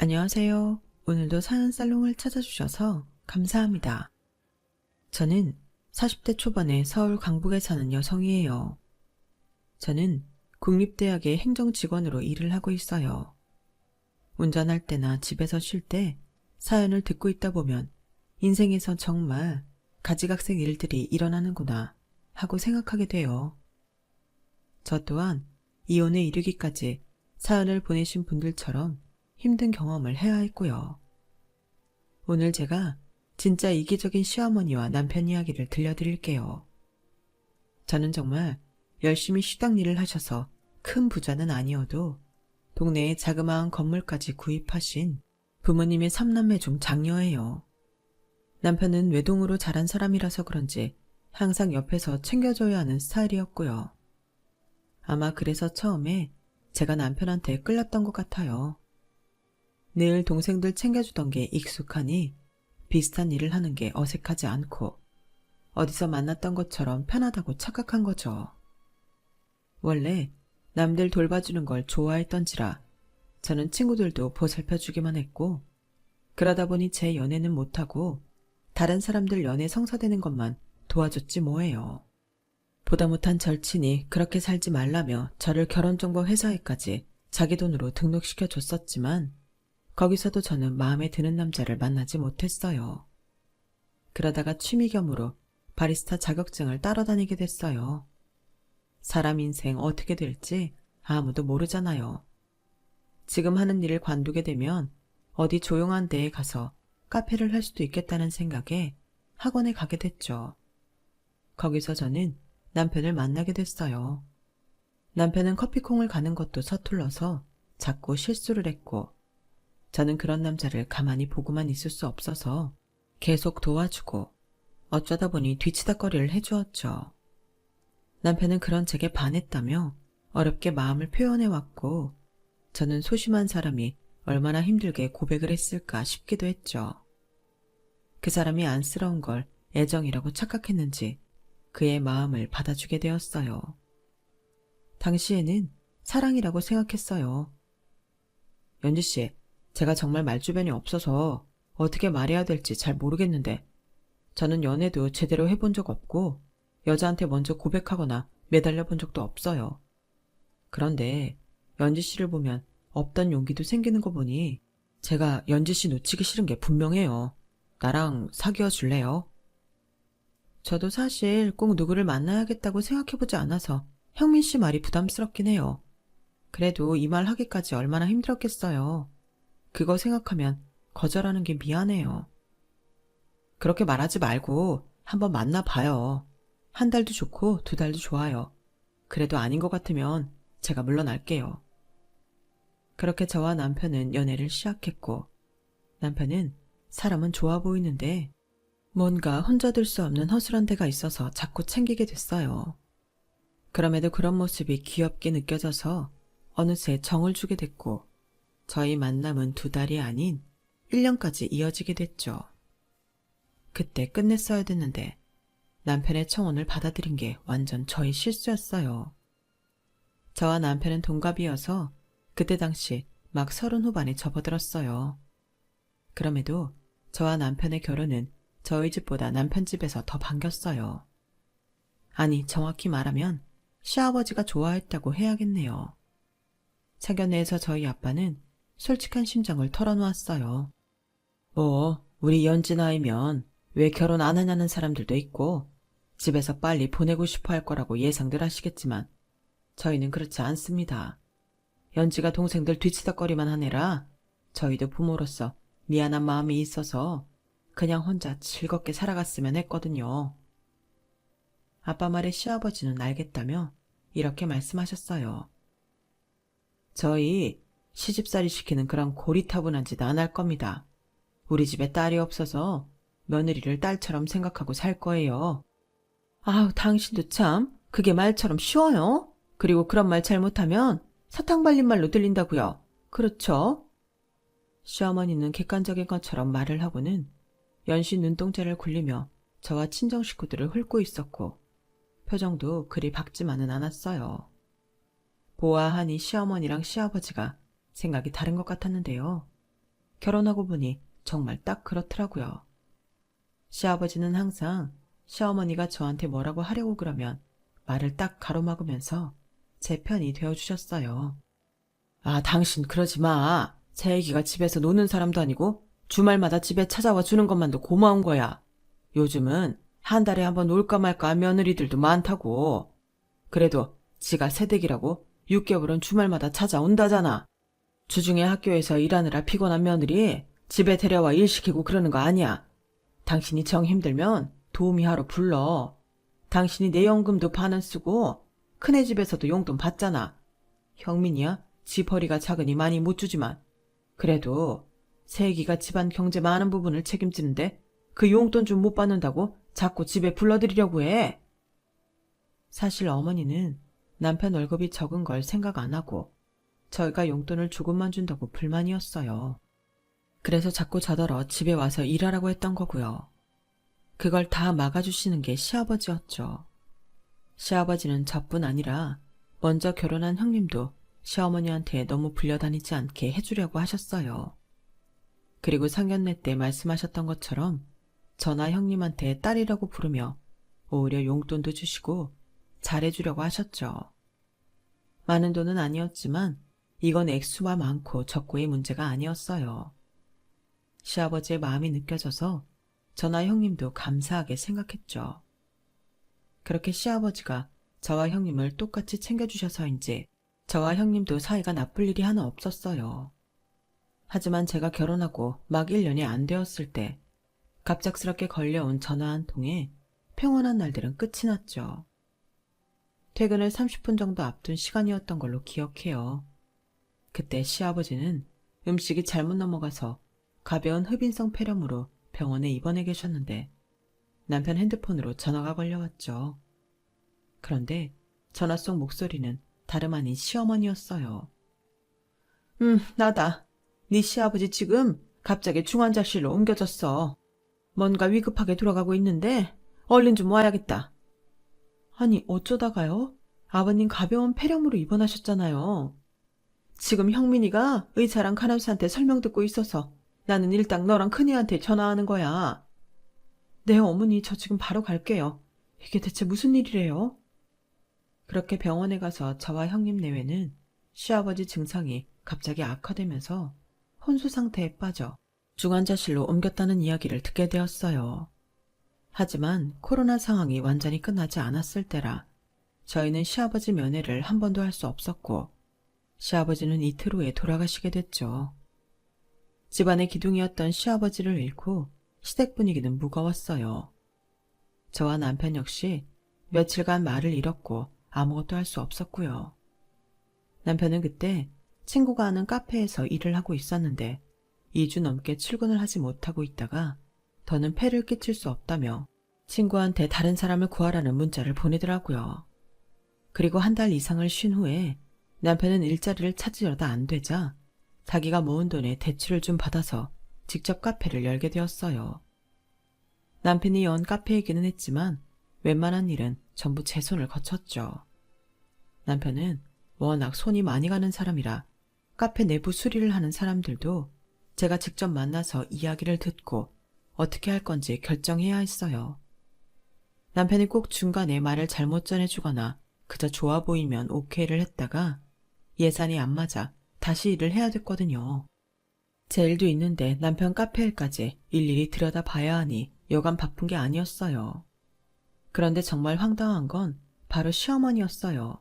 안녕하세요. 오늘도 사연 살롱을 찾아주셔서 감사합니다. 저는 40대 초반의 서울 강북에 사는 여성이에요. 저는 국립대학의 행정직원으로 일을 하고 있어요. 운전할 때나 집에서 쉴 때 사연을 듣고 있다 보면 인생에서 정말 가지각색 일들이 일어나는구나 하고 생각하게 돼요. 저 또한 이혼에 이르기까지 사연을 보내신 분들처럼 힘든 경험을 해야 했고요. 오늘 제가 진짜 이기적인 시어머니와 남편 이야기를 들려드릴게요. 저는 정말 열심히 식당 일을 하셔서 큰 부자는 아니어도 동네에 자그마한 건물까지 구입하신 부모님의 3남매 중 장녀예요. 남편은 외동으로 자란 사람이라서 그런지 항상 옆에서 챙겨줘야 하는 스타일이었고요. 아마 그래서 처음에 제가 남편한테 끌렸던 것 같아요. 늘 동생들 챙겨주던 게 익숙하니 비슷한 일을 하는 게 어색하지 않고 어디서 만났던 것처럼 편하다고 착각한 거죠. 원래 남들 돌봐주는 걸 좋아했던지라 저는 친구들도 보살펴주기만 했고, 그러다 보니 제 연애는 못하고 다른 사람들 연애 성사되는 것만 도와줬지 뭐예요. 보다 못한 절친이 그렇게 살지 말라며 저를 결혼정보 회사에까지 자기 돈으로 등록시켜줬었지만 거기서도 저는 마음에 드는 남자를 만나지 못했어요. 그러다가 취미 겸으로 바리스타 자격증을 따러 다니게 됐어요. 사람 인생 어떻게 될지 아무도 모르잖아요. 지금 하는 일을 관두게 되면 어디 조용한 데에 가서 카페를 할 수도 있겠다는 생각에 학원에 가게 됐죠. 거기서 저는 남편을 만나게 됐어요. 남편은 커피콩을 가는 것도 서툴러서 자꾸 실수를 했고, 저는 그런 남자를 가만히 보고만 있을 수 없어서 계속 도와주고 어쩌다 보니 뒤치다꺼리를 해주었죠. 남편은 그런 제게 반했다며 어렵게 마음을 표현해왔고, 저는 소심한 사람이 얼마나 힘들게 고백을 했을까 싶기도 했죠. 그 사람이 안쓰러운 걸 애정이라고 착각했는지 그의 마음을 받아주게 되었어요. 당시에는 사랑이라고 생각했어요. 연지씨, 제가 정말 말주변이 없어서 어떻게 말해야 될지 잘 모르겠는데, 저는 연애도 제대로 해본 적 없고 여자한테 먼저 고백하거나 매달려 본 적도 없어요. 그런데 연지씨를 보면 없던 용기도 생기는 거 보니 제가 연지씨 놓치기 싫은 게 분명해요. 나랑 사귀어 줄래요? 저도 사실 꼭 누구를 만나야겠다고 생각해보지 않아서 형민씨 말이 부담스럽긴 해요. 그래도 이 말 하기까지 얼마나 힘들었겠어요. 그거 생각하면 거절하는 게 미안해요. 그렇게 말하지 말고 한번 만나봐요. 한 달도 좋고 2달도 좋아요. 그래도 아닌 것 같으면 제가 물러날게요. 그렇게 저와 남편은 연애를 시작했고, 남편은 사람은 좋아 보이는데 뭔가 혼자 둘 수 없는 허술한 데가 있어서 자꾸 챙기게 됐어요. 그럼에도 그런 모습이 귀엽게 느껴져서 어느새 정을 주게 됐고, 저희 만남은 2달이 아닌 1년까지 이어지게 됐죠. 그때 끝냈어야 됐는데 남편의 청혼을 받아들인 게 완전 저희 실수였어요. 저와 남편은 동갑이어서 그때 당시 막 30 후반에 접어들었어요. 그럼에도 저와 남편의 결혼은 저희 집보다 남편 집에서 더 반겼어요. 아니, 정확히 말하면 시아버지가 좋아했다고 해야겠네요. 사견내에서 저희 아빠는 솔직한 심정을 털어놓았어요. 뭐 우리 연지 나이면 왜 결혼 안 하냐는 사람들도 있고 집에서 빨리 보내고 싶어 할 거라고 예상들 하시겠지만 저희는 그렇지 않습니다. 연지가 동생들 뒤치다꺼리만 하느라 저희도 부모로서 미안한 마음이 있어서 그냥 혼자 즐겁게 살아갔으면 했거든요. 아빠 말에 시아버지는 알겠다며 이렇게 말씀하셨어요. 저희 시집살이 시키는 그런 고리타분한 짓 안 할 겁니다. 우리 집에 딸이 없어서 며느리를 딸처럼 생각하고 살 거예요. 아우, 당신도 참 그게 말처럼 쉬워요? 그리고 그런 말 잘못하면 사탕 발린 말로 들린다고요. 그렇죠? 시어머니는 객관적인 것처럼 말을 하고는 연시 눈동자를 굴리며 저와 친정 식구들을 훑고 있었고, 표정도 그리 밝지만은 않았어요. 보아하니 시어머니랑 시아버지가 생각이 다른 것 같았는데요. 결혼하고 보니 정말 딱 그렇더라고요. 시아버지는 항상 시어머니가 저한테 뭐라고 하려고 그러면 말을 딱 가로막으면서 제 편이 되어주셨어요. 아, 당신 그러지 마. 새애기가 집에서 노는 사람도 아니고 주말마다 집에 찾아와 주는 것만도 고마운 거야. 요즘은 한 달에 한번 놀까 말까 한 며느리들도 많다고. 그래도 지가 새댁이라고 6개월은 주말마다 찾아온다잖아. 주중에 학교에서 일하느라 피곤한 며느리 집에 데려와 일 시키고 그러는 거 아니야. 당신이 정 힘들면 도우미 하러 불러. 당신이 내 연금도 반은 쓰고 큰애 집에서도 용돈 받잖아. 형민이야 집 허리가 작으니 많이 못 주지만 그래도 새애기가 집안 경제 많은 부분을 책임지는데 그 용돈 좀 못 받는다고 자꾸 집에 불러들이려고 해. 사실 어머니는 남편 월급이 적은 걸 생각 안 하고 저희가 용돈을 조금만 준다고 불만이었어요. 그래서 자꾸 저더러 집에 와서 일하라고 했던 거고요. 그걸 다 막아주시는 게 시아버지였죠. 시아버지는 저뿐 아니라 먼저 결혼한 형님도 시어머니한테 너무 불려다니지 않게 해주려고 하셨어요. 그리고 상견례 때 말씀하셨던 것처럼 저나 형님한테 딸이라고 부르며 오히려 용돈도 주시고 잘해주려고 하셨죠. 많은 돈은 아니었지만 이건 액수가 많고 적고의 문제가 아니었어요. 시아버지의 마음이 느껴져서 저나 형님도 감사하게 생각했죠. 그렇게 시아버지가 저와 형님을 똑같이 챙겨주셔서인지 저와 형님도 사이가 나쁠 일이 하나 없었어요. 하지만 제가 결혼하고 막 1년이 안 되었을 때 갑작스럽게 걸려온 전화 한 통에 평온한 날들은 끝이 났죠. 퇴근을 30분 정도 앞둔 시간이었던 걸로 기억해요. 그때 시아버지는 음식이 잘못 넘어가서 가벼운 흡인성 폐렴으로 병원에 입원해 계셨는데 남편 핸드폰으로 전화가 걸려왔죠. 그런데 전화 속 목소리는 다름 아닌 시어머니였어요. 나다. 네 시아버지 지금 갑자기 중환자실로 옮겨졌어. 뭔가 위급하게 돌아가고 있는데 얼른 좀 와야겠다. 아니 어쩌다가요? 아버님 가벼운 폐렴으로 입원하셨잖아요. 지금 형민이가 의사랑 간호사한테 설명 듣고 있어서 나는 일단 너랑 큰애한테 전화하는 거야. 네 어머니 저 지금 바로 갈게요. 이게 대체 무슨 일이래요? 그렇게 병원에 가서 저와 형님 내외는 시아버지 증상이 갑자기 악화되면서 혼수 상태에 빠져 중환자실로 옮겼다는 이야기를 듣게 되었어요. 하지만 코로나 상황이 완전히 끝나지 않았을 때라 저희는 시아버지 면회를 한 번도 할 수 없었고 시아버지는 이틀 후에 돌아가시게 됐죠. 집안의 기둥이었던 시아버지를 잃고 시댁 분위기는 무거웠어요. 저와 남편 역시 며칠간 말을 잃었고 아무것도 할 수 없었고요. 남편은 그때 친구가 하는 카페에서 일을 하고 있었는데 2주 넘게 출근을 하지 못하고 있다가 더는 폐를 끼칠 수 없다며 친구한테 다른 사람을 구하라는 문자를 보내더라고요. 그리고 한 달 이상을 쉰 후에 남편은 일자리를 찾으려다 안 되자 자기가 모은 돈에 대출을 좀 받아서 직접 카페를 열게 되었어요. 남편이 연 카페이기는 했지만 웬만한 일은 전부 제 손을 거쳤죠. 남편은 워낙 손이 많이 가는 사람이라 카페 내부 수리를 하는 사람들도 제가 직접 만나서 이야기를 듣고 어떻게 할 건지 결정해야 했어요. 남편이 꼭 중간에 말을 잘못 전해주거나 그저 좋아 보이면 오케이를 했다가 예산이 안 맞아 다시 일을 해야 됐거든요. 제 일도 있는데 남편 카페 일까지 일일이 들여다봐야 하니 여간 바쁜 게 아니었어요. 그런데 정말 황당한 건 바로 시어머니였어요.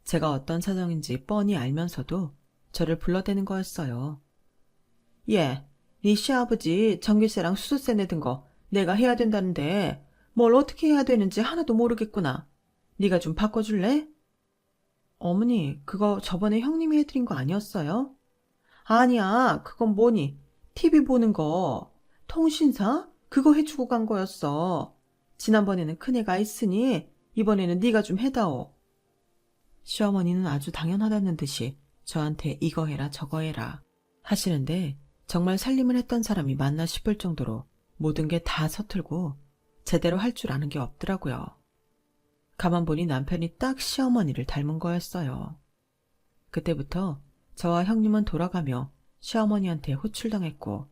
제가 어떤 사정인지 뻔히 알면서도 저를 불러대는 거였어요. 예, 네 시아버지 전기세랑 수도세 내던 거 내가 해야 된다는데 뭘 어떻게 해야 되는지 하나도 모르겠구나. 네가 좀 바꿔줄래? 어머니, 그거 저번에 형님이 해드린 거 아니었어요? 아니야, 그건 뭐니? TV 보는 거. 통신사? 그거 해주고 간 거였어. 지난번에는 큰애가 있으니 이번에는 네가 좀 해다오. 시어머니는 아주 당연하다는 듯이 저한테 이거 해라 저거 해라 하시는데 정말 살림을 했던 사람이 맞나 싶을 정도로 모든 게 다 서툴고 제대로 할 줄 아는 게 없더라고요. 가만 보니 남편이 딱 시어머니를 닮은 거였어요. 그때부터 저와 형님은 돌아가며 시어머니한테 호출당했고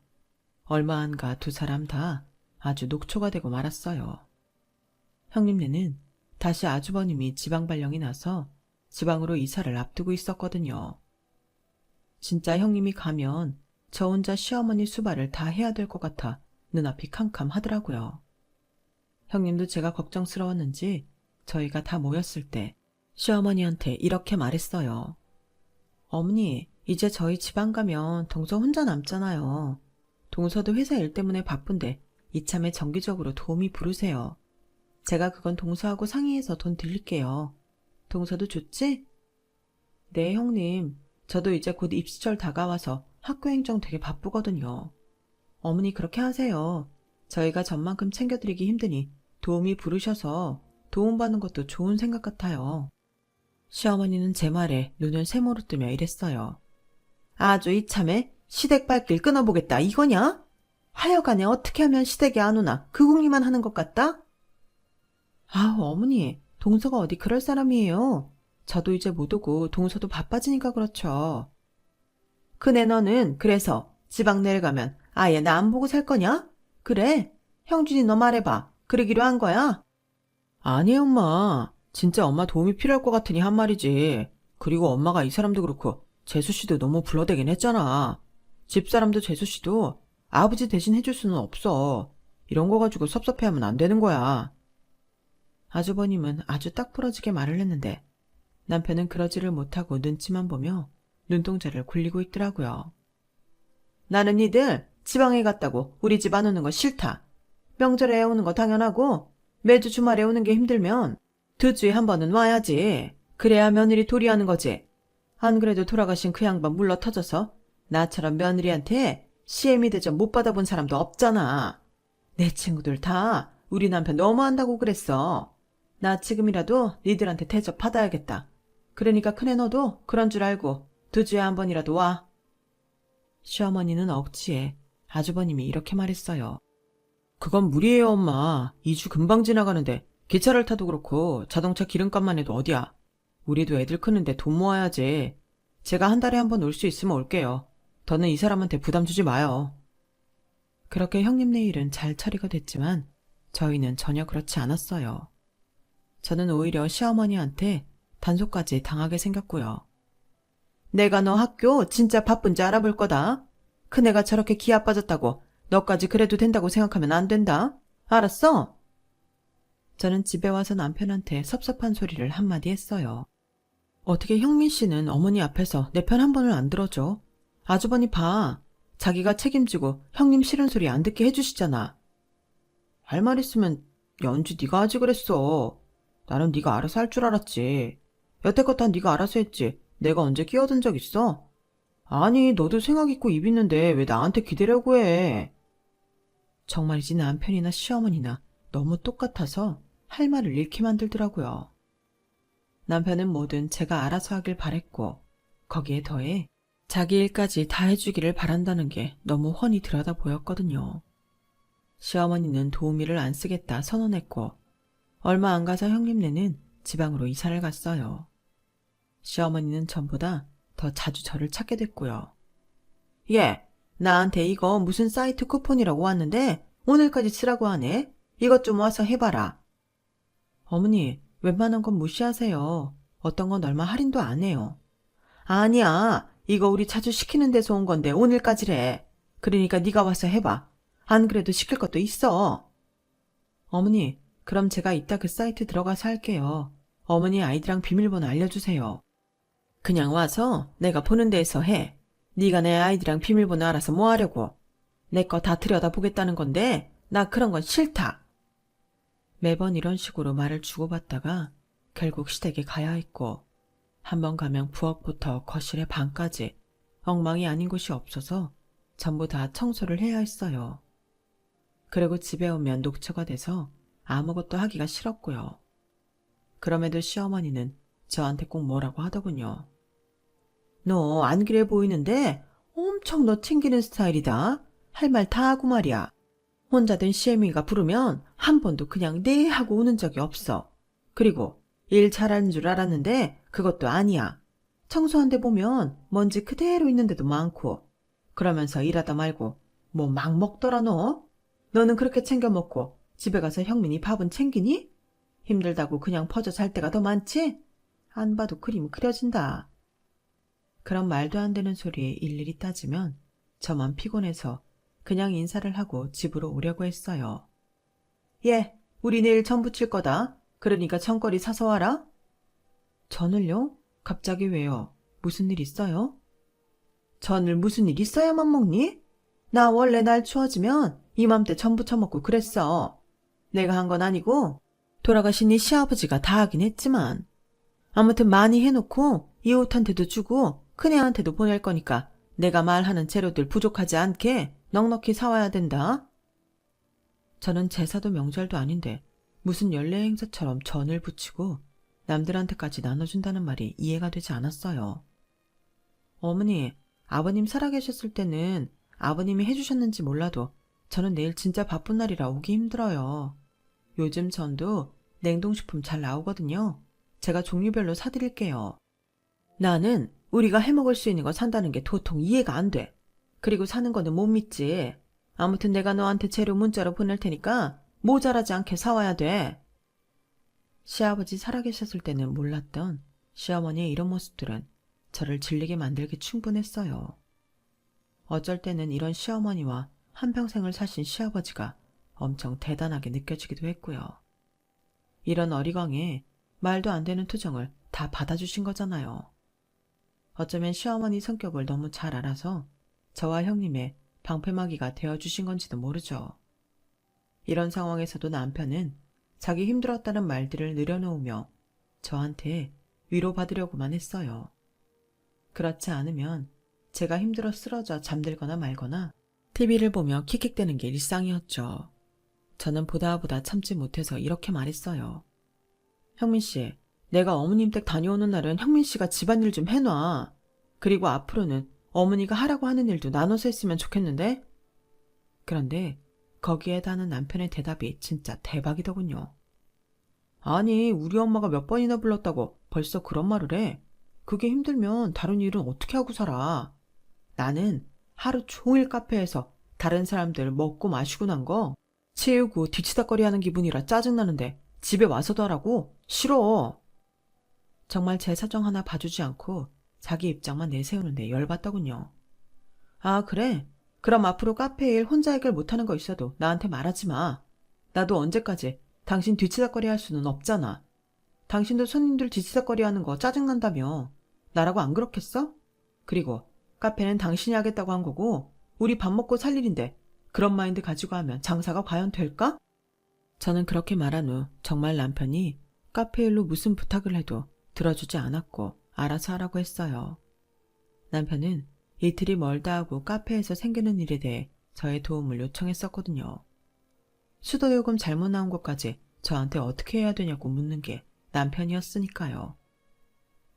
얼마 안 가 두 사람 다 아주 녹초가 되고 말았어요. 형님네는 다시 아주버님이 지방 발령이 나서 지방으로 이사를 앞두고 있었거든요. 진짜 형님이 가면 저 혼자 시어머니 수발을 다 해야 될 것 같아 눈앞이 캄캄하더라고요. 형님도 제가 걱정스러웠는지 저희가 다 모였을 때 시어머니한테 이렇게 말했어요. 어머니, 이제 저희 지방 가면 동서 혼자 남잖아요. 동서도 회사 일 때문에 바쁜데 이참에 정기적으로 도우미 부르세요. 제가 그건 동서하고 상의해서 돈 드릴게요. 동서도 좋지? 네, 형님. 저도 이제 곧 입시철 다가와서 학교 행정 되게 바쁘거든요. 어머니 그렇게 하세요. 저희가 전만큼 챙겨드리기 힘드니 도우미 부르셔서 도움받는 것도 좋은 생각 같아요. 시어머니는 제 말에 눈을 세모로 뜨며 이랬어요. 아주 이참에 시댁 발길 끊어보겠다 이거냐? 하여간에 어떻게 하면 시댁에 안 오나 그 궁리만 하는 것 같다? 아우 어머니, 동서가 어디 그럴 사람이에요. 저도 이제 못 오고 동서도 바빠지니까 그렇죠. 그네 너는 그래서 지방 내려가면 아예 나 안 보고 살 거냐? 그래? 형준이 너 말해봐. 그러기로 한 거야? 아니 엄마. 진짜 엄마 도움이 필요할 것 같으니 한 말이지. 그리고 엄마가 이 사람도 그렇고 재수씨도 너무 불러대긴 했잖아. 집사람도 재수씨도 아버지 대신 해줄 수는 없어. 이런 거 가지고 섭섭해하면 안 되는 거야. 아주버님은 아주 딱 부러지게 말을 했는데 남편은 그러지를 못하고 눈치만 보며 눈동자를 굴리고 있더라고요. 나는 니들 지방에 갔다고 우리 집 안 오는 거 싫다. 명절에 오는 거 당연하고 매주 주말에 오는 게 힘들면 2주에 한 번은 와야지. 그래야 며느리 도리하는 거지. 안 그래도 돌아가신 그 양반 물러 터져서 나처럼 며느리한테 시애미 대접 못 받아본 사람도 없잖아. 내 친구들 다 우리 남편 너무한다고 그랬어. 나 지금이라도 니들한테 대접 받아야겠다. 그러니까 큰애 너도 그런 줄 알고 2주에 한 번이라도 와. 시어머니는 억지에 아주버님이 이렇게 말했어요. 그건 무리예요 엄마. 2주 금방 지나가는데 기차를 타도 그렇고 자동차 기름값만 해도 어디야. 우리도 애들 크는데 돈 모아야지. 제가 한 달에 한 번 올 수 있으면 올게요. 더는 이 사람한테 부담 주지 마요. 그렇게 형님네 일은 잘 처리가 됐지만 저희는 전혀 그렇지 않았어요. 저는 오히려 시어머니한테 단속까지 당하게 생겼고요. 내가 너 학교 진짜 바쁜지 알아볼 거다. 큰애가 저렇게 기아 빠졌다고 너까지 그래도 된다고 생각하면 안 된다. 알았어? 저는 집에 와서 남편한테 섭섭한 소리를 한마디 했어요. 어떻게 형민 씨는 어머니 앞에서 내 편 한 번을 안 들어줘. 아주버니 봐. 자기가 책임지고 형님 싫은 소리 안 듣게 해주시잖아. 할 말 있으면 연주 네가 하지 그랬어. 나는 네가 알아서 할 줄 알았지. 여태껏 다 네가 알아서 했지. 내가 언제 끼어든 적 있어? 아니 너도 생각 있고 입 있는데 왜 나한테 기대려고 해. 정말이지 남편이나 시어머니나 너무 똑같아서 할 말을 잃게 만들더라고요. 남편은 뭐든 제가 알아서 하길 바랬고 거기에 더해 자기 일까지 다 해주기를 바란다는 게 너무 훤히 들여다 보였거든요. 시어머니는 도우미를 안 쓰겠다 선언했고 얼마 안 가서 형님네는 지방으로 이사를 갔어요. 시어머니는 전보다 더 자주 저를 찾게 됐고요. 예, 나한테 이거 무슨 사이트 쿠폰이라고 왔는데 오늘까지 쓰라고 하네. 이것 좀 와서 해봐라. 어머니, 웬만한 건 무시하세요. 어떤 건 얼마 할인도 안 해요. 아니야, 이거 우리 자주 시키는 데서 온 건데 오늘까지래. 그러니까 네가 와서 해봐. 안 그래도 시킬 것도 있어. 어머니, 그럼 제가 이따 그 사이트 들어가서 할게요. 어머니 아이디랑 비밀번호 알려주세요. 그냥 와서 내가 보는 데에서 해. 네가 내 아이디랑 비밀번호 알아서 뭐 하려고. 내 거 다 들여다보겠다는 건데 나 그런 건 싫다. 매번 이런 식으로 말을 주고받다가 결국 시댁에 가야 했고 한 번 가면 부엌부터 거실의 방까지 엉망이 아닌 곳이 없어서 전부 다 청소를 해야 했어요. 그리고 집에 오면 녹초가 돼서 아무것도 하기가 싫었고요. 그럼에도 시어머니는 저한테 꼭 뭐라고 하더군요. 너 안 그래 보이는데 엄청 너 챙기는 스타일이다. 할 말 다 하고 말이야. 혼자 된 시애미가 부르면 한 번도 그냥 네 하고 오는 적이 없어. 그리고 일 잘하는 줄 알았는데 그것도 아니야. 청소한 데 보면 먼지 그대로 있는 데도 많고 그러면서 일하다 말고 뭐 막 먹더라 너? 너는 그렇게 챙겨 먹고 집에 가서 형민이 밥은 챙기니? 힘들다고 그냥 퍼져 잘 때가 더 많지? 안 봐도 그림 그려진다. 그런 말도 안 되는 소리에 일일이 따지면 저만 피곤해서 그냥 인사를 하고 집으로 오려고 했어요. 예, 우리 내일 전 부칠 거다. 그러니까 전거리 사서 와라. 전을요? 갑자기 왜요? 무슨 일 있어요? 전을 무슨 일 있어야만 먹니? 나 원래 날 추워지면 이맘때 전 부쳐 먹고 그랬어. 내가 한 건 아니고 돌아가신 네 시아버지가 다 하긴 했지만 아무튼 많이 해놓고 이웃한테도 주고 큰애한테도 보낼 거니까 내가 말하는 재료들 부족하지 않게 넉넉히 사와야 된다. 저는 제사도 명절도 아닌데 무슨 연례 행사처럼 전을 부치고 남들한테까지 나눠준다는 말이 이해가 되지 않았어요. 어머니, 아버님 살아계셨을 때는 아버님이 해주셨는지 몰라도 저는 내일 진짜 바쁜 날이라 오기 힘들어요. 요즘 전도 냉동식품 잘 나오거든요. 제가 종류별로 사드릴게요. 나는 우리가 해먹을 수 있는 거 산다는 게 도통 이해가 안 돼. 그리고 사는 거는 못 믿지. 아무튼 내가 너한테 재료 문자로 보낼 테니까 모자라지 않게 사와야 돼. 시아버지 살아계셨을 때는 몰랐던 시어머니의 이런 모습들은 저를 질리게 만들기 충분했어요. 어쩔 때는 이런 시어머니와 한평생을 사신 시아버지가 엄청 대단하게 느껴지기도 했고요. 이런 어리광에 말도 안 되는 투정을 다 받아주신 거잖아요. 어쩌면 시어머니 성격을 너무 잘 알아서 저와 형님의 방패막이가 되어주신 건지도 모르죠. 이런 상황에서도 남편은 자기 힘들었다는 말들을 늘여놓으며 저한테 위로받으려고만 했어요. 그렇지 않으면 제가 힘들어 쓰러져 잠들거나 말거나 TV를 보며 킥킥대는 게 일상이었죠. 저는 보다 참지 못해서 이렇게 말했어요. 형민씨, 내가 어머님 댁 다녀오는 날은 형민씨가 집안일 좀 해놔. 그리고 앞으로는 어머니가 하라고 하는 일도 나눠서 했으면 좋겠는데? 그런데 거기에 다는 남편의 대답이 진짜 대박이더군요. 아니, 우리 엄마가 몇 번이나 불렀다고 벌써 그런 말을 해. 그게 힘들면 다른 일은 어떻게 하고 살아. 나는 하루 종일 카페에서 다른 사람들 먹고 마시고 난 거 채우고 뒤치다꺼리 하는 기분이라 짜증나는데 집에 와서도 하라고? 싫어. 정말 제 사정 하나 봐주지 않고 자기 입장만 내세우는데 열받더군요. 아, 그래? 그럼 앞으로 카페 일 혼자 해결 못하는 거 있어도 나한테 말하지 마. 나도 언제까지 당신 뒤치다꺼리 할 수는 없잖아. 당신도 손님들 뒤치다꺼리 하는 거 짜증난다며. 나라고 안 그렇겠어? 그리고 카페는 당신이 하겠다고 한 거고 우리 밥 먹고 살 일인데 그런 마인드 가지고 하면 장사가 과연 될까? 저는 그렇게 말한 후 정말 남편이 카페 일로 무슨 부탁을 해도 들어주지 않았고 알아서 하라고 했어요. 남편은 이틀이 멀다 하고 카페에서 생기는 일에 대해 저의 도움을 요청했었거든요. 수도요금 잘못 나온 것까지 저한테 어떻게 해야 되냐고 묻는 게 남편이었으니까요.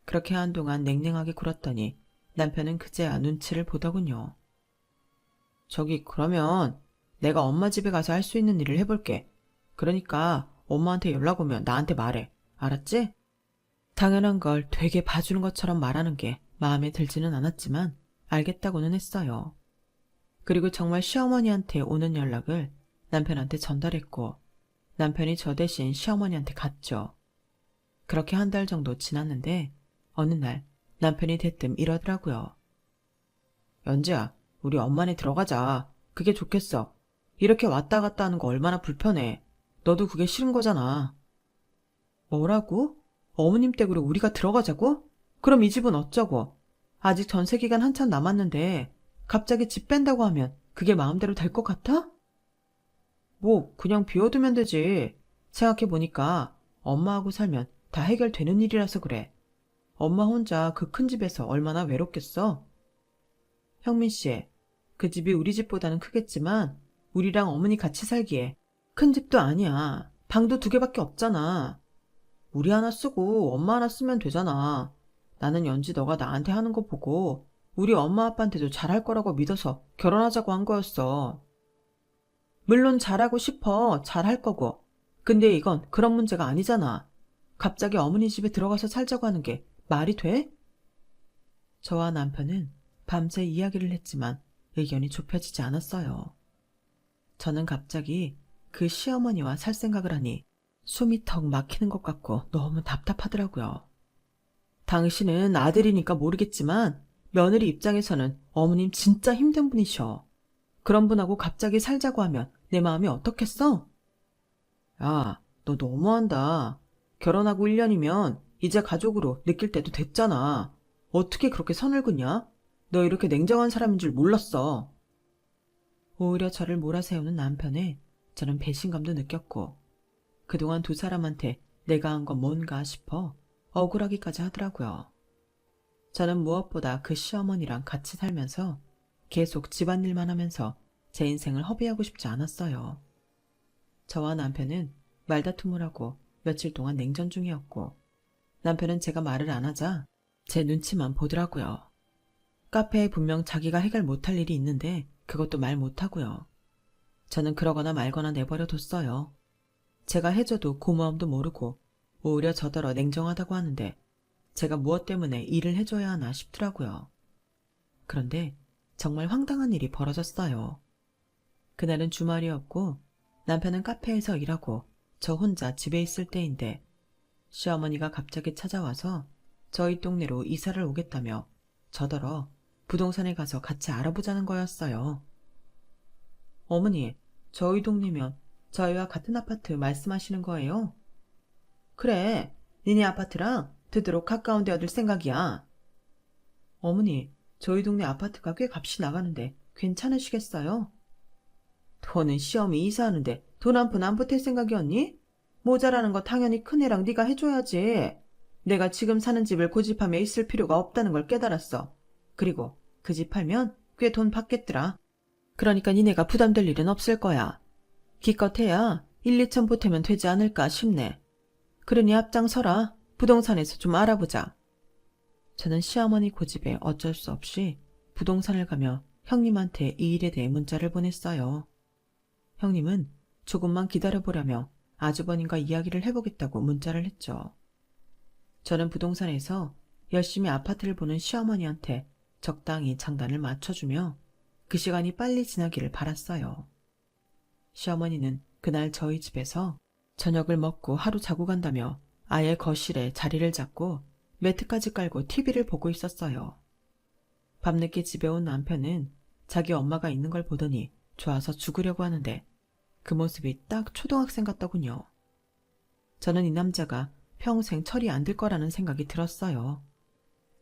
그렇게 한동안 냉랭하게 굴었더니 남편은 그제야 눈치를 보더군요. 저기 그러면 내가 엄마 집에 가서 할 수 있는 일을 해볼게. 그러니까 엄마한테 연락 오면 나한테 말해. 알았지? 당연한 걸 되게 봐주는 것처럼 말하는 게 마음에 들지는 않았지만 알겠다고는 했어요. 그리고 정말 시어머니한테 오는 연락을 남편한테 전달했고 남편이 저 대신 시어머니한테 갔죠. 그렇게 한 달 정도 지났는데 어느 날 남편이 대뜸 이러더라고요. 연지야, 우리 엄마네 들어가자. 그게 좋겠어. 이렇게 왔다 갔다 하는 거 얼마나 불편해. 너도 그게 싫은 거잖아. 뭐라고? 어머님 댁으로 우리가 들어가자고? 그럼 이 집은 어쩌고? 아직 전세 기간 한참 남았는데 갑자기 집 뺀다고 하면 그게 마음대로 될 것 같아? 뭐 그냥 비워두면 되지. 생각해보니까 엄마하고 살면 다 해결되는 일이라서 그래. 엄마 혼자 그 큰 집에서 얼마나 외롭겠어? 형민씨, 그 집이 우리 집보다는 크겠지만 우리랑 어머니 같이 살기에 큰 집도 아니야. 방도 2개밖에 없잖아. 우리 하나 쓰고 엄마 하나 쓰면 되잖아. 나는 연지 너가 나한테 하는 거 보고 우리 엄마 아빠한테도 잘할 거라고 믿어서 결혼하자고 한 거였어. 물론 잘하고 싶어. 잘할 거고. 근데 이건 그런 문제가 아니잖아. 갑자기 어머니 집에 들어가서 살자고 하는 게 말이 돼? 저와 남편은 밤새 이야기를 했지만 의견이 좁혀지지 않았어요. 저는 갑자기 그 시어머니와 살 생각을 하니 숨이 턱 막히는 것 같고 너무 답답하더라고요. 당신은 아들이니까 모르겠지만 며느리 입장에서는 어머님 진짜 힘든 분이셔. 그런 분하고 갑자기 살자고 하면 내 마음이 어떻겠어? 야, 너 너무한다. 결혼하고 1년이면 이제 가족으로 느낄 때도 됐잖아. 어떻게 그렇게 선을 긋냐? 너 이렇게 냉정한 사람인 줄 몰랐어. 오히려 저를 몰아세우는 남편에 저는 배신감도 느꼈고 그동안 두 사람한테 내가 한 건 뭔가 싶어 억울하기까지 하더라고요. 저는 무엇보다 그 시어머니랑 같이 살면서 계속 집안일만 하면서 제 인생을 허비하고 싶지 않았어요. 저와 남편은 말다툼을 하고 며칠 동안 냉전 중이었고 남편은 제가 말을 안 하자 제 눈치만 보더라고요. 카페에 분명 자기가 해결 못할 일이 있는데 그것도 말 못하고요. 저는 그러거나 말거나 내버려 뒀어요. 제가 해줘도 고마움도 모르고 오히려 저더러 냉정하다고 하는데 제가 무엇 때문에 일을 해줘야 하나 싶더라고요. 그런데 정말 황당한 일이 벌어졌어요. 그날은 주말이었고 남편은 카페에서 일하고 저 혼자 집에 있을 때인데 시어머니가 갑자기 찾아와서 저희 동네로 이사를 오겠다며 저더러 부동산에 가서 같이 알아보자는 거였어요. 어머니, 저희 동네면 저희와 같은 아파트 말씀하시는 거예요? 그래, 니네 아파트랑 되도록 가까운 데 얻을 생각이야. 어머니, 저희 동네 아파트가 꽤 값이 나가는데 괜찮으시겠어요? 너는 시험이 이사하는데 돈 한 푼 안 보탤 생각이었니? 모자라는 거 당연히 큰애랑 네가 해줘야지. 내가 지금 사는 집을 고집하며 있을 필요가 없다는 걸 깨달았어. 그리고 그 집 팔면 꽤 돈 받겠더라. 그러니까 니네가 부담될 일은 없을 거야. 기껏해야 1, 2천 보태면 되지 않을까 싶네. 그러니 앞장서라. 부동산에서 좀 알아보자. 저는 시어머니 고집에 어쩔 수 없이 부동산을 가며 형님한테 이 일에 대해 문자를 보냈어요. 형님은 조금만 기다려보라며 아주버님과 이야기를 해보겠다고 문자를 했죠. 저는 부동산에서 열심히 아파트를 보는 시어머니한테 적당히 장단을 맞춰주며 그 시간이 빨리 지나기를 바랐어요. 시어머니는 그날 저희 집에서 저녁을 먹고 하루 자고 간다며 아예 거실에 자리를 잡고 매트까지 깔고 TV를 보고 있었어요. 밤늦게 집에 온 남편은 자기 엄마가 있는 걸 보더니 좋아서 죽으려고 하는데 그 모습이 딱 초등학생 같더군요. 저는 이 남자가 평생 철이 안 들 거라는 생각이 들었어요.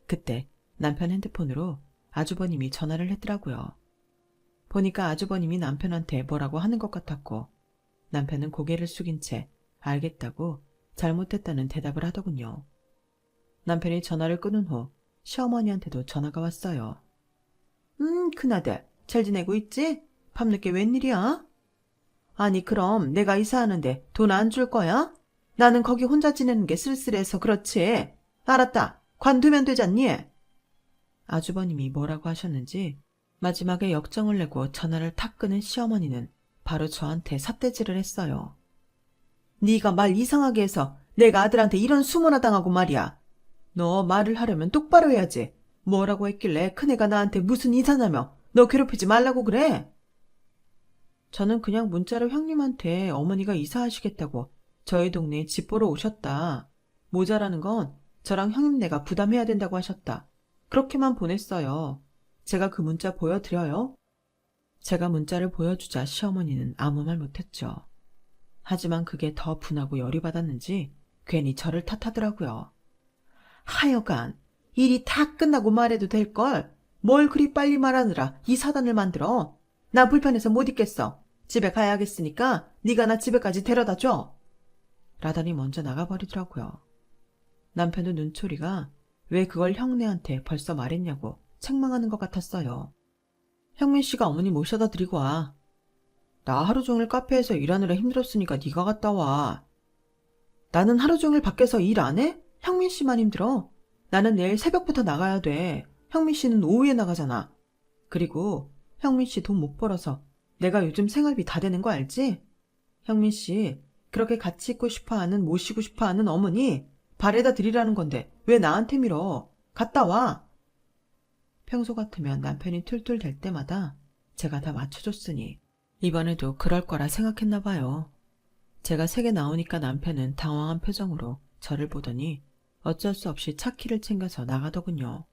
그때 남편 핸드폰으로 아주버님이 전화를 했더라고요. 보니까 아주버님이 남편한테 뭐라고 하는 것 같았고 남편은 고개를 숙인 채 알겠다고 잘못했다는 대답을 하더군요. 남편이 전화를 끊은 후 시어머니한테도 전화가 왔어요. 큰아들, 잘 지내고 있지? 밤늦게 웬일이야? 아니 그럼 내가 이사하는데 돈 안 줄 거야? 나는 거기 혼자 지내는 게 쓸쓸해서 그렇지. 알았다. 관두면 되잖니? 아주버님이 뭐라고 하셨는지 마지막에 역정을 내고 전화를 탁 끊은 시어머니는 바로 저한테 삿대질을 했어요. 네가 말 이상하게 해서 내가 아들한테 이런 수모나 당하고 말이야. 너 말을 하려면 똑바로 해야지. 뭐라고 했길래 큰애가 나한테 무슨 이사냐며 너 괴롭히지 말라고 그래? 저는 그냥 문자로 형님한테 어머니가 이사하시겠다고 저희 동네에 집 보러 오셨다. 모자라는 건 저랑 형님네가 부담해야 된다고 하셨다. 그렇게만 보냈어요. 제가 그 문자 보여드려요? 제가 문자를 보여주자 시어머니는 아무 말 못했죠. 하지만 그게 더 분하고 열이 받았는지 괜히 저를 탓하더라고요. 하여간 일이 다 끝나고 말해도 될걸. 뭘 그리 빨리 말하느라 이 사단을 만들어. 나 불편해서 못 있겠어. 집에 가야겠으니까 네가 나 집에까지 데려다 줘. 라더니 먼저 나가버리더라고요. 남편도 눈초리가 왜 그걸 형네한테 벌써 말했냐고 책망하는 것 같았어요. 형민 씨가 어머니 모셔다 드리고 와. 나 하루 종일 카페에서 일하느라 힘들었으니까 네가 갔다 와. 나는 하루 종일 밖에서 일 안 해? 형민 씨만 힘들어. 나는 내일 새벽부터 나가야 돼. 형민 씨는 오후에 나가잖아. 그리고 형민 씨 돈 못 벌어서 내가 요즘 생활비 다 되는 거 알지? 형민 씨 그렇게 같이 있고 싶어하는 모시고 싶어하는 어머니 발에다 드리라는 건데 왜 나한테 밀어. 갔다 와. 평소 같으면 남편이 툴툴댈 때마다 제가 다 맞춰줬으니 이번에도 그럴 거라 생각했나 봐요. 제가 세게 나오니까 남편은 당황한 표정으로 저를 보더니 어쩔 수 없이 차 키를 챙겨서 나가더군요.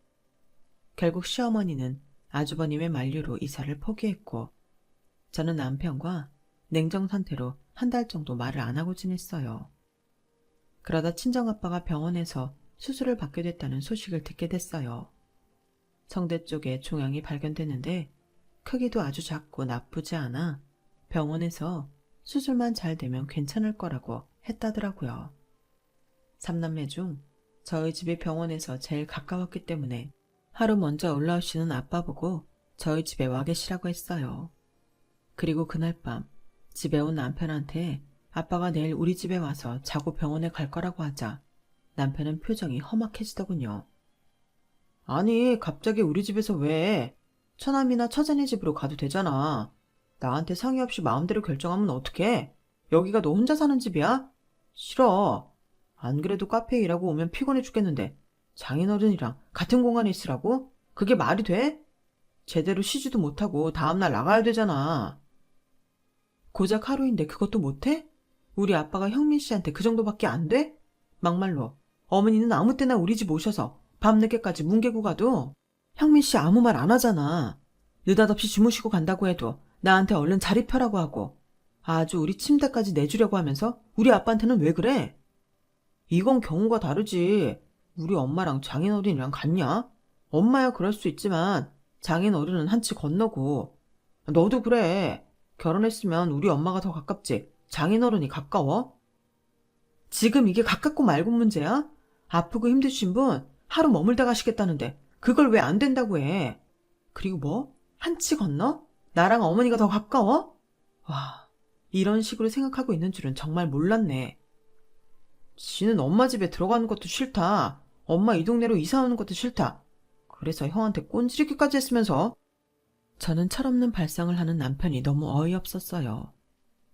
결국 시어머니는 아주버님의 만류로 이사를 포기했고 저는 남편과 냉정 상태로 한 달 정도 말을 안 하고 지냈어요. 그러다 친정아빠가 병원에서 수술을 받게 됐다는 소식을 듣게 됐어요. 성대 쪽에 종양이 발견됐는데 크기도 아주 작고 나쁘지 않아 병원에서 수술만 잘 되면 괜찮을 거라고 했다더라고요. 3남매 중 저희 집이 병원에서 제일 가까웠기 때문에 하루 먼저 올라오시는 아빠 보고 저희 집에 와 계시라고 했어요. 그리고 그날 밤 집에 온 남편한테 아빠가 내일 우리 집에 와서 자고 병원에 갈 거라고 하자 남편은 표정이 험악해지더군요. 아니, 갑자기 우리 집에서 왜? 처남이나 처자네 집으로 가도 되잖아. 나한테 상의 없이 마음대로 결정하면 어떡해? 여기가 너 혼자 사는 집이야? 싫어. 안 그래도 카페에 일하고 오면 피곤해 죽겠는데 장인어른이랑 같은 공간에 있으라고? 그게 말이 돼? 제대로 쉬지도 못하고 다음날 나가야 되잖아. 고작 하루인데 그것도 못해? 우리 아빠가 형민 씨한테 그 정도밖에 안 돼? 막말로 어머니는 아무 때나 우리 집 오셔서 밤늦게까지 뭉개고 가도 형민 씨 아무 말 안 하잖아. 느닷없이 주무시고 간다고 해도 나한테 얼른 자리 펴라고 하고 아주 우리 침대까지 내주려고 하면서 우리 아빠한테는 왜 그래? 이건 경우가 다르지. 우리 엄마랑 장인어른이랑 같냐? 엄마야 그럴 수 있지만 장인어른은 한치 건너고 너도 그래. 결혼했으면 우리 엄마가 더 가깝지 장인어른이 가까워? 지금 이게 가깝고 말고 문제야? 아프고 힘드신 분 하루 머물다 가시겠다는데 그걸 왜 안 된다고 해? 그리고 뭐? 한치 건너? 나랑 어머니가 더 가까워? 와, 이런 식으로 생각하고 있는 줄은 정말 몰랐네. 지는 엄마 집에 들어가는 것도 싫다. 엄마 이 동네로 이사 오는 것도 싫다. 그래서 형한테 꼰지르기까지 했으면서. 저는 철없는 발상을 하는 남편이 너무 어이없었어요.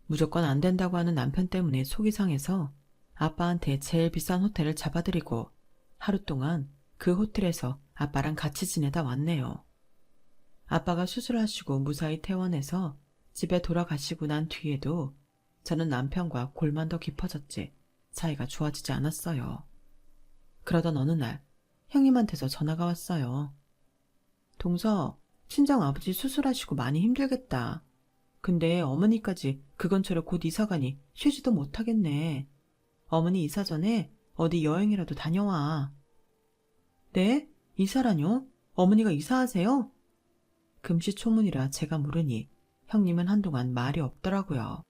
무조건 안 된다고 하는 남편 때문에 속이 상해서 아빠한테 제일 비싼 호텔을 잡아드리고 하루 동안 그 호텔에서 아빠랑 같이 지내다 왔네요. 아빠가 수술하시고 무사히 퇴원해서 집에 돌아가시고 난 뒤에도 저는 남편과 골만 더 깊어졌지 사이가 좋아지지 않았어요. 그러던 어느 날 형님한테서 전화가 왔어요. 동서, 친정 아버지 수술하시고 많이 힘들겠다. 근데 어머니까지 그 근처로 곧 이사가니 쉬지도 못하겠네. 어머니 이사 전에 어디 여행이라도 다녀와. 네? 이사라뇨? 어머니가 이사하세요? 금시초문이라 제가 모르니 형님은 한동안 말이 없더라고요.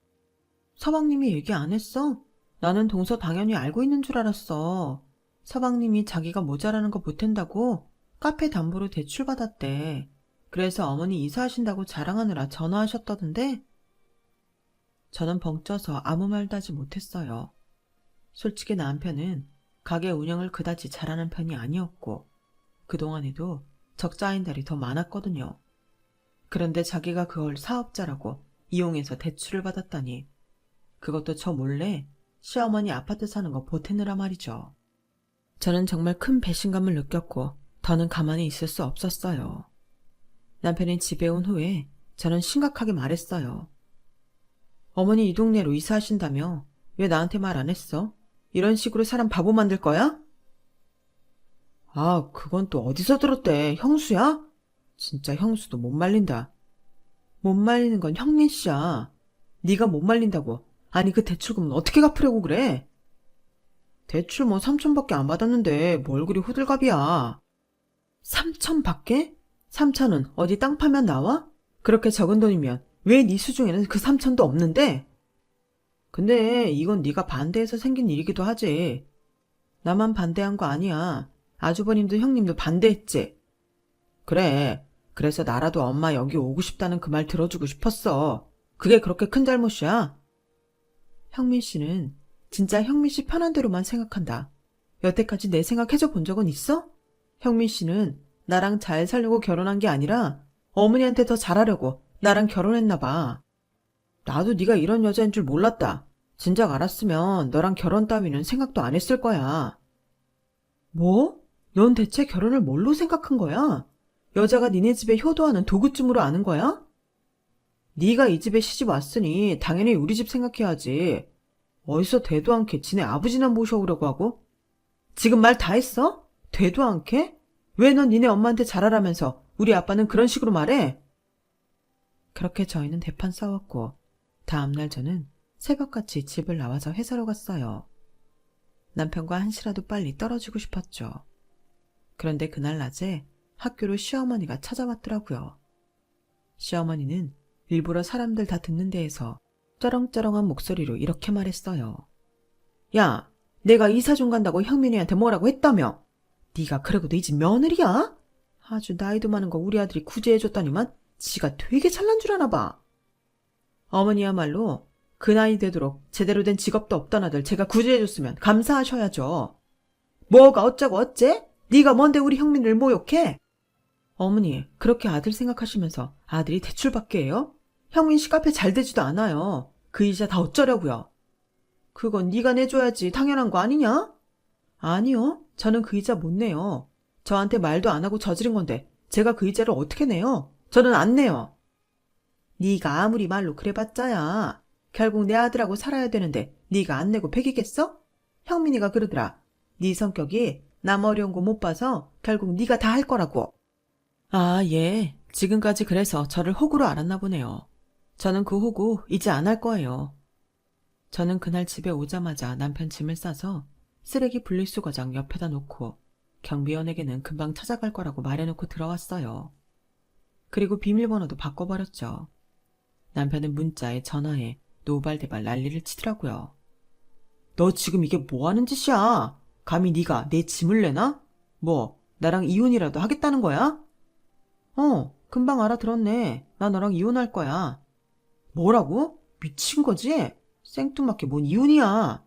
서방님이 얘기 안 했어? 나는 동서 당연히 알고 있는 줄 알았어. 서방님이 자기가 모자라는 거 보탠다고 카페 담보로 대출받았대. 그래서 어머니 이사하신다고 자랑하느라 전화하셨다던데? 저는 벙쪄서 아무 말도 하지 못했어요. 솔직히 남편은 가게 운영을 그다지 잘하는 편이 아니었고 그동안에도 적자인 달이 더 많았거든요. 그런데 자기가 그걸 사업자라고 이용해서 대출을 받았다니 그것도 저 몰래 시어머니 아파트 사는 거 보태느라 말이죠. 저는 정말 큰 배신감을 느꼈고 더는 가만히 있을 수 없었어요. 남편이 집에 온 후에 저는 심각하게 말했어요. 어머니 이 동네로 이사하신다며 왜 나한테 말 안 했어? 이런 식으로 사람 바보 만들 거야? 아, 그건 또 어디서 들었대? 형수야? 진짜 형수도 못 말린다. 못 말리는 건 형민 씨야. 네가 못 말린다고. 아니 그 대출금은 어떻게 갚으려고 그래? 대출 뭐 3천밖에 안 받았는데 뭘 그리 호들갑이야. 3천밖에? 3천은 어디 땅 파면 나와? 그렇게 적은 돈이면 왜 네 수중에는 그 3천도 없는데? 근데 이건 네가 반대해서 생긴 일이기도 하지. 나만 반대한 거 아니야. 아주버님도 형님도 반대했지. 그래. 그래서 나라도 엄마 여기 오고 싶다는 그 말 들어주고 싶었어. 그게 그렇게 큰 잘못이야? 형민 씨는 진짜 형민 씨 편한 대로만 생각한다. 여태까지 내 생각해줘 본 적은 있어? 형민 씨는 나랑 잘 살려고 결혼한 게 아니라 어머니한테 더 잘하려고 나랑 결혼했나 봐. 나도 네가 이런 여자인 줄 몰랐다. 진작 알았으면 너랑 결혼 따위는 생각도 안 했을 거야. 뭐? 넌 대체 결혼을 뭘로 생각한 거야? 여자가 니네 집에 효도하는 도구쯤으로 아는 거야? 네가 이 집에 시집 왔으니 당연히 우리 집 생각해야지. 어디서 되도 않게 지네 아버지나 모셔오려고 하고? 지금 말 다 했어? 되도 않게? 왜 넌 니네 엄마한테 잘하라면서 우리 아빠는 그런 식으로 말해? 그렇게 저희는 대판 싸웠고 다음날 저는 새벽같이 집을 나와서 회사로 갔어요. 남편과 한시라도 빨리 떨어지고 싶었죠. 그런데 그날 낮에 학교로 시어머니가 찾아왔더라고요. 시어머니는 일부러 사람들 다 듣는 데에서 쩌렁쩌렁한 목소리로 이렇게 말했어요. 야, 내가 이사 좀 간다고 형민이한테 뭐라고 했다며? 네가 그러고 네 집 며느리야? 아주 나이도 많은 거 우리 아들이 구제해줬다니만 지가 되게 잘난 줄 아나 봐. 어머니야말로 그 나이 되도록 제대로 된 직업도 없던 아들 제가 구제해줬으면 감사하셔야죠. 뭐가 어쩌고 어째? 네가 뭔데 우리 형민을 모욕해? 어머니, 그렇게 아들 생각하시면서 아들이 대출받게 해요? 형민 씨 카페 잘 되지도 않아요. 그 이자 다 어쩌려고요? 그건 네가 내줘야지 당연한 거 아니냐? 아니요. 저는 그 이자 못 내요. 저한테 말도 안 하고 저지른 건데 제가 그 이자를 어떻게 내요? 저는 안 내요. 네가 아무리 말로 그래봤자야. 결국 내 아들하고 살아야 되는데 네가 안 내고 배기겠어? 형민이가 그러더라. 네 성격이 남 어려운 거 못 봐서 결국 네가 다 할 거라고. 아, 예. 지금까지 그래서 저를 호구로 알았나 보네요. 저는 그 호구 이제 안 할 거예요. 저는 그날 집에 오자마자 남편 짐을 싸서 쓰레기 분리수거장 옆에다 놓고 경비원에게는 금방 찾아갈 거라고 말해놓고 들어왔어요. 그리고 비밀번호도 바꿔버렸죠. 남편은 문자에 전화에 노발대발 난리를 치더라고요. 너 지금 이게 뭐 하는 짓이야? 감히 네가 내 짐을 내나? 뭐 나랑 이혼이라도 하겠다는 거야? 금방 알아들었네. 나 너랑 이혼할 거야. 뭐라고? 미친 거지? 생뚱맞게 뭔 이혼이야.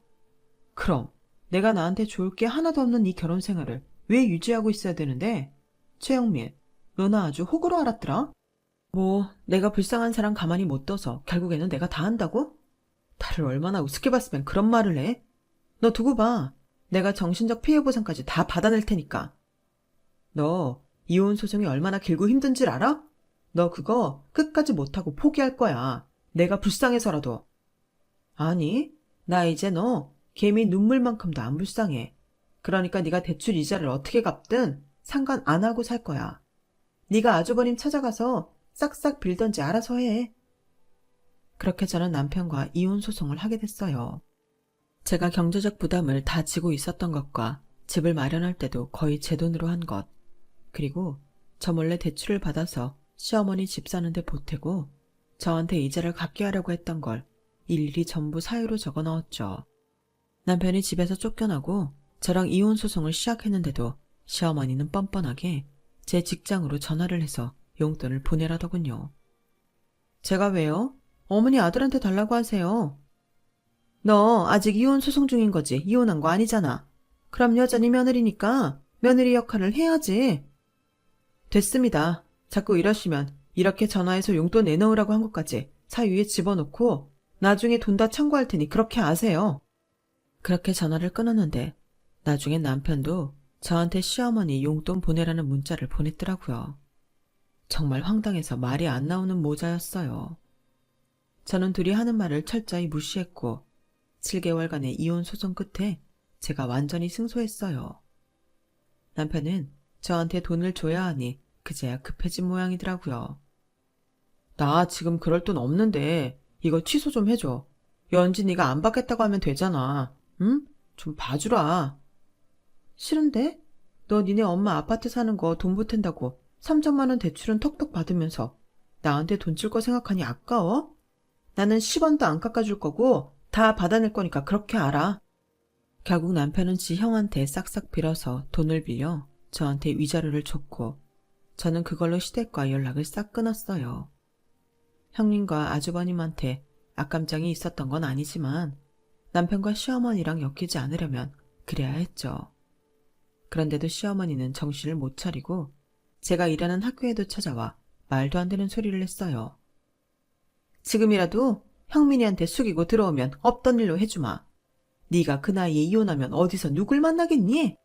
그럼 내가 나한테 좋을 게 하나도 없는 이 결혼 생활을 왜 유지하고 있어야 되는데? 최영민, 너 나 아주 호구로 알았더라? 뭐 내가 불쌍한 사람 가만히 못 둬서 결국에는 내가 다 한다고? 나를 얼마나 우습게 봤으면 그런 말을 해? 너 두고 봐. 내가 정신적 피해 보상까지 다 받아낼 테니까. 너 이혼 소송이 얼마나 길고 힘든 줄 알아? 너 그거 끝까지 못하고 포기할 거야. 내가 불쌍해서라도. 아니, 나 이제 너 개미 눈물만큼도 안 불쌍해. 그러니까 네가 대출 이자를 어떻게 갚든 상관 안 하고 살 거야. 네가 아주버님 찾아가서 싹싹 빌던지 알아서 해. 그렇게 저는 남편과 이혼 소송을 하게 됐어요. 제가 경제적 부담을 다 지고 있었던 것과 집을 마련할 때도 거의 제 돈으로 한 것, 그리고 저 몰래 대출을 받아서 시어머니 집 사는데 보태고 저한테 이자를 갚게 하려고 했던 걸 일일이 전부 사유로 적어 넣었죠. 남편이 집에서 쫓겨나고 저랑 이혼 소송을 시작했는데도 시어머니는 뻔뻔하게 제 직장으로 전화를 해서 용돈을 보내라더군요. 제가 왜요? 어머니 아들한테 달라고 하세요. 너 아직 이혼 소송 중인 거지? 이혼한 거 아니잖아. 그럼 여전히 며느리니까 며느리 역할을 해야지. 됐습니다. 자꾸 이러시면 이렇게 전화해서 용돈 내놓으라고 한 것까지 사유에 집어넣고 나중에 돈 다 청구할 테니 그렇게 아세요. 그렇게 전화를 끊었는데 나중에 남편도 저한테 시어머니 용돈 보내라는 문자를 보냈더라고요. 정말 황당해서 말이 안 나오는 모자였어요. 저는 둘이 하는 말을 철저히 무시했고 7개월간의 이혼 소송 끝에 제가 완전히 승소했어요. 남편은 저한테 돈을 줘야 하니 그제야 급해진 모양이더라고요. 나 지금 그럴 돈 없는데 이거 취소 좀 해줘. 연진이가 안 받겠다고 하면 되잖아. 응? 좀 봐주라. 싫은데? 너 니네 엄마 아파트 사는 거 돈 보탠다고 3천만 원 대출은 턱턱 받으면서 나한테 돈 줄 거 생각하니 아까워? 나는 10원도 안 깎아줄 거고 다 받아낼 거니까 그렇게 알아. 결국 남편은 지 형한테 싹싹 빌어서 돈을 빌려 저한테 위자료를 줬고 저는 그걸로 시댁과 연락을 싹 끊었어요. 형님과 아주버님한테 악감정이 있었던 건 아니지만 남편과 시어머니랑 엮이지 않으려면 그래야 했죠. 그런데도 시어머니는 정신을 못 차리고 제가 일하는 학교에도 찾아와 말도 안 되는 소리를 했어요. 지금이라도 형민이한테 숙이고 들어오면 없던 일로 해주마. 네가 그 나이에 이혼하면 어디서 누굴 만나겠니?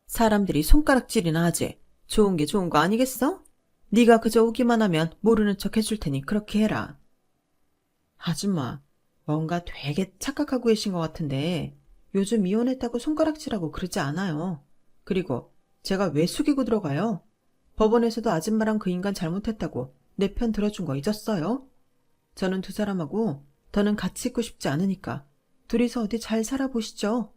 사람들이 손가락질이나 하지. 좋은 게 좋은 거 아니겠어? 네가 그저 오기만 하면 모르는 척 해줄 테니 그렇게 해라. 아줌마, 뭔가 되게 착각하고 계신 것 같은데 요즘 이혼했다고 손가락질하고 그러지 않아요. 그리고 제가 왜 숙이고 들어가요? 법원에서도 아줌마랑 그 인간 잘못했다고 내 편 들어준 거 잊었어요? 저는 두 사람하고 더는 같이 있고 싶지 않으니까 둘이서 어디 잘 살아보시죠.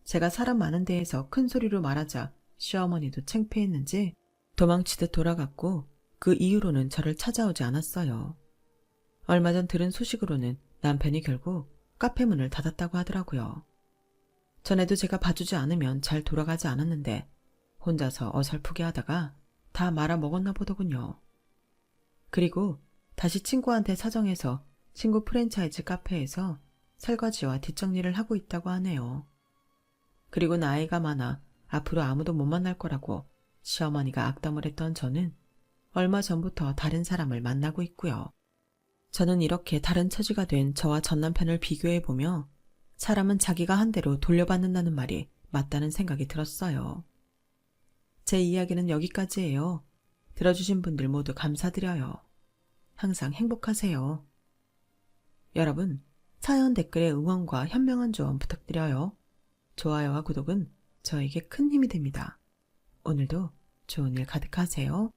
제가 사람 많은 데에서 큰 소리로 말하자 시어머니도 창피했는지 도망치듯 돌아갔고 그 이후로는 저를 찾아오지 않았어요. 얼마 전 들은 소식으로는 남편이 결국 카페 문을 닫았다고 하더라고요. 전에도 제가 봐주지 않으면 잘 돌아가지 않았는데 혼자서 어설프게 하다가 다 말아먹었나 보더군요. 그리고 다시 친구한테 사정해서 친구 프랜차이즈 카페에서 설거지와 뒷정리를 하고 있다고 하네요. 그리고 나이가 많아 앞으로 아무도 못 만날 거라고 시어머니가 악담을 했던 저는 얼마 전부터 다른 사람을 만나고 있고요. 저는 이렇게 다른 처지가 된 저와 전 남편을 비교해보며 사람은 자기가 한 대로 돌려받는다는 말이 맞다는 생각이 들었어요. 제 이야기는 여기까지예요. 들어주신 분들 모두 감사드려요. 항상 행복하세요. 여러분, 사연 댓글에 응원과 현명한 조언 부탁드려요. 좋아요와 구독은 저에게 큰 힘이 됩니다. 오늘도 좋은 일 가득하세요.